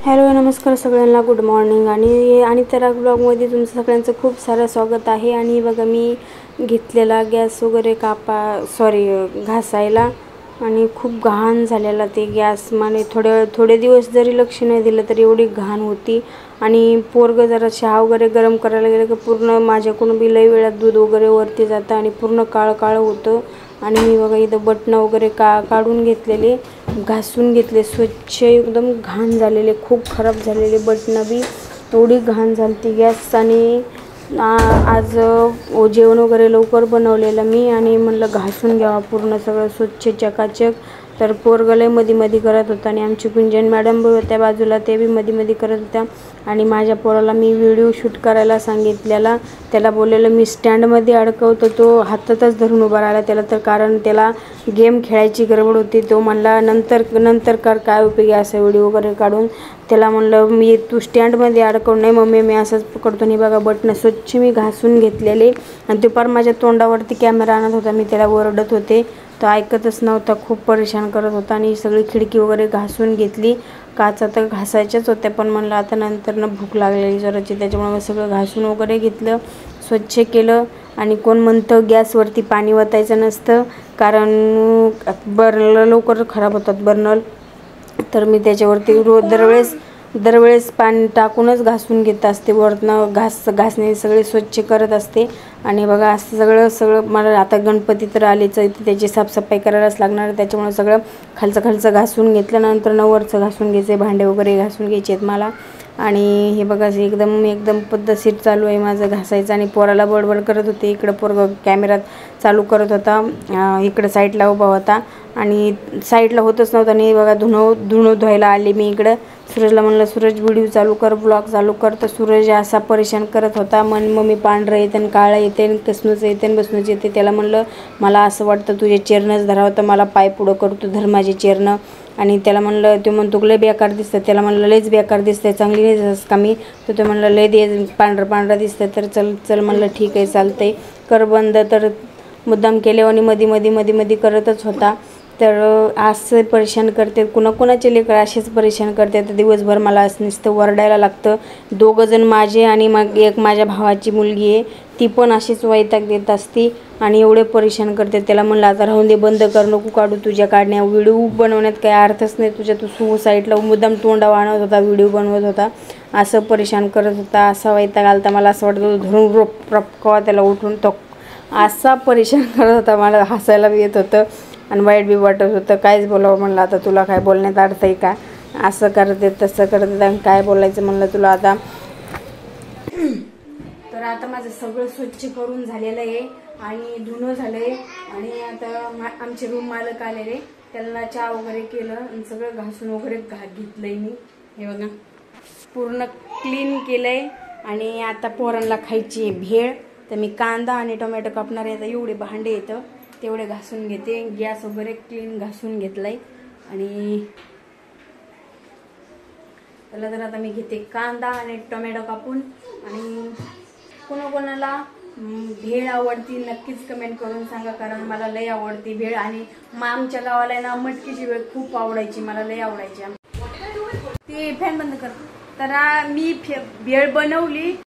Hello नमस्कार सगळ्यांना, good morning आणि त्या ब्लॉगमध्ये तुमचं सगळ्यांचं खूप सारं स्वागत आहे। आणि बघा मी घेतलेला गॅस वगैरे घासायला आणि खूप घाण झालेला ते गॅस। माने थोडे दिवस जरी लक्ष नाही दिलं तरी एवढी घाण होती। आणि पोरग जरा चहा वगैरे गरम करायला गेलं की पूर्ण माझ्याकडून बी लई वेळात दूध वगैरे वरती जातं आणि पूर्ण काळं होतं। आणि मी बघा इथं बटणं वगैरे काढून घेतलेले, घासून घेतले स्वच्छ, एकदम घाण झालेले, खूप खराब झालेले बटणं बी, एवढी घाण झालती गॅस। आणि आज जेवण वगैरे लवकर बनवलेलं मी आणि म्हणलं घासून घ्यावा पूर्ण सगळं स्वच्छ चकाचक। तर पोरग लय मध्ये करत होता आणि आमची गुंजन मॅडम बी होत्या बाजूला, ते बी मध्ये करत होत्या। आणि माझ्या पोराला मी व्हिडिओ शूट करायला सांगितलेला, त्याला बोललेलं मी स्टँडमध्ये अडकवतो, तो हातातच धरून उभा राहिला त्याला, तर कारण त्याला गेम खेळायची गडबड होती। तो म्हणला नंतर कर, काय उपयोगी असं व्हिडिओ वगैरे काढून। त्याला म्हणलं मी तू स्टँडमध्ये अडकव, नाही मम्मी मी असंच पकडतो। नाही बघा बटणं स्वच्छ मी घासून घेतलेले आणि ते पार माझ्या तोंडावरती कॅमेरा आणत होता, मी त्याला ओरडत होते, तो ऐकतच नव्हता, खूप परेशान करत होता। आणि सगळी खिडकी वगैरे घासून घेतली, काचा तर घासायच्याच होत्या, पण म्हणलं आता नंतर भूक लागलेली जराची, त्याच्यामुळे मग सगळं घासून वगैरे घेतलं, स्वच्छ केलं। आणि कोण म्हणतं गॅसवरती पाणी वतायचं नसतं, कारण बर्नर लवकर खराब होतात बर्नर, तर मी त्याच्यावरती दरवेळेस पाणी टाकूनच घासून घेत असते, वरनं घासणे सगळे स्वच्छ करत असते। आणि बघा असं सगळं मला आता गणपती तर आलेच आहे, त्याची साफसफाई करायलाच लागणार, त्याच्यामुळे सगळं खालचं घासून घेतल्यानंतर वरचं घासून घ्यायचे, भांडे वगैरे घासून घ्यायचे आहेत मला। आणि हे बघा एकदम पद्धतशीर चालू आहे माझं घासायचं। आणि पोराला बडबड करत होते, इकडं पोरग कॅमेरात चालू करत होता, इकडं साईडला उभा होता आणि साईडला होतच नव्हता। आणि बघा धुणं धुवायला आले मी इकडं, सूरजला म्हणलं सूरज व्हिडिओ चालू कर, ब्लॉग चालू कर, तर सूरज असा परेशान करत होता, मम्मी पांढरं येते आणि काळं येते आणि कसनूच येते आणि बसनूच येते। त्याला म्हणलं मला असं वाटतं तुझे चेअरनंच धरावं, तर मला पाय पुढं करतो, धर माझे चेअरनं। आणि त्याला म्हणलं, तो म्हणतो लय बेकार दिसतं, त्याला म्हणलं लयच बेकार दिसतंय, चांगली नाही दिसत का मी, तर तो म्हणलं लय दे पांढरं दिसतं, तर चल म्हणलं ठीक आहे चालतंय, कर बंद। तर मुद्दाम केले आणि मध्ये करतच होता। तर असं परेशान करते, कुणाचे लेकर असेच परेशान करते, तर दिवसभर मला असं नुसतं वरडायला लागतं। 2 जण माझे आणि मग एक माझ्या भावाची मुलगी आहे, ती पण अशीच वैताग देत असती आणि एवढे परेशान करते। त्याला म्हणलं आता राहून दे, बंद कर, नको काढू, तुझ्या काढण्या व्हिडिओ बनवण्यात काही अर्थच नाही तुझ्या, तू साईडला मुद्दाम तोंडा वाढवत होता, व्हिडिओ बनवत होता, असं परेशान करत होता, असा वैताग आलता मला, असं वाटत होतं धरून रपकवा त्याला उठून, तो असा परेशान करत होता, मला हसायला बी येत होतं आणि वाईट बी वाटत होतं। कायच बोलावं म्हणलं, आता तुला काय बोलण्यात अर्थ आहे का, असं करते तसं करते, आणि काय बोलायचं म्हणलं तुला आता। तर आता माझं सगळं स्वच्छ करून झालेलं आहे आणि धुणं झालंय आणि आता आमचे रूम मालक आलेले, त्यांना चहा वगैरे केलं आणि सगळं घासून वगैरे घेतलंय मी, हे बघा पूर्ण क्लीन केलंय। आणि आता पोरांना खायची भेळ, तर मी कांदा आणि टोमॅटो कापणार आहे, आता एवढे भांडे येतं तेवढे घासून घेते, गॅस वगैरे क्लीन घासून घेतलाय। आणि त्याला तर आता मी घेते कांदा आणि टोमॅटो कापून। आणि कोणाला भेळ आवडती नक्कीच कमेंट करून सांगा, कारण मला लय आवडती भेळ। आणि आमच्या गावाला ना मटकीची भेळ खूप आवडायची, मला लय आवडायची। ती फॅन बंद कर, तर मी भेळ बनवली।